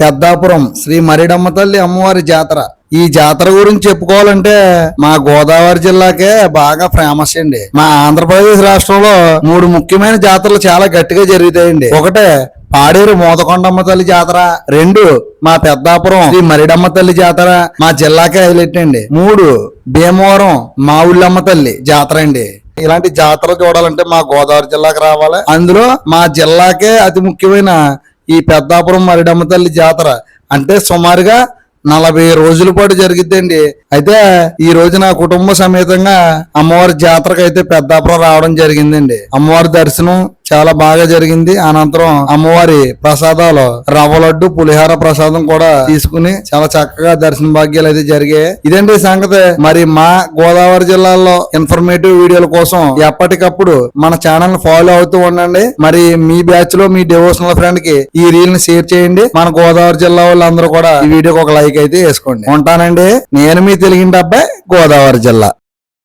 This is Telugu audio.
పెద్దాపురం శ్రీ మరిడమ్మ తల్లి అమ్మవారి జాతర. ఈ జాతర గురించి చెప్పుకోవాలంటే మా గోదావరి జిల్లాకే బాగా ఫేమస్ అండి. మా ఆంధ్రప్రదేశ్ రాష్ట్రంలో 3 ముఖ్యమైన జాతరలు చాలా గట్టిగా జరుగుతాయండి. ఒకటే పాడేరు మోదకొండమ్మ తల్లి జాతర, 2 మా పెద్దాపురం శ్రీ మరిడమ్మ తల్లి జాతర మా జిల్లాకే హైలైట్ అండి, 3 భీమవరం మా ఊళ్ళమ్మ తల్లి జాతర అండి. ఇలాంటి జాతర చూడాలంటే మా గోదావరి జిల్లాకి రావాలి. అందులో మా జిల్లాకే అతి ముఖ్యమైన ఈ పెద్దాపురం మరిడమ్మ తల్లి జాతర అంటే సుమారుగా 40 రోజుల పాటు జరిగిద్దండి. అయితే ఈ రోజు నా కుటుంబ సమేతంగా అమ్మవారి జాతరకు అయితే పెద్దాపురం రావడం జరిగిందండి. అమ్మవారి దర్శనం చాలా బాగా జరిగింది. అనంతరం అమ్మవారి ప్రసాదాలు రవ్వ లడ్డు, పులిహార ప్రసాదం కూడా తీసుకుని చాలా చక్కగా దర్శన భాగ్యాలు అయితే జరిగాయి. ఇదండి సంగతి. మరి మా గోదావరి జిల్లాలో ఇన్ఫర్మేటివ్ వీడియోల కోసం ఎప్పటికప్పుడు మన ఛానల్ ఫాలో అవుతూ ఉండండి. మరి మీ బ్యాచ్ లో మీ డివోషనల్ ఫ్రెండ్ కి ఈ రీల్ ని షేర్ చేయండి. మన గోదావరి జిల్లా వాళ్ళందరూ కూడా ఈ వీడియోకి ఒక లైక్ అయితే వేసుకోండి. ఉంటానండి. నేను మీ తెలుగింటి అబ్బాయి, గోదావరి జిల్లా.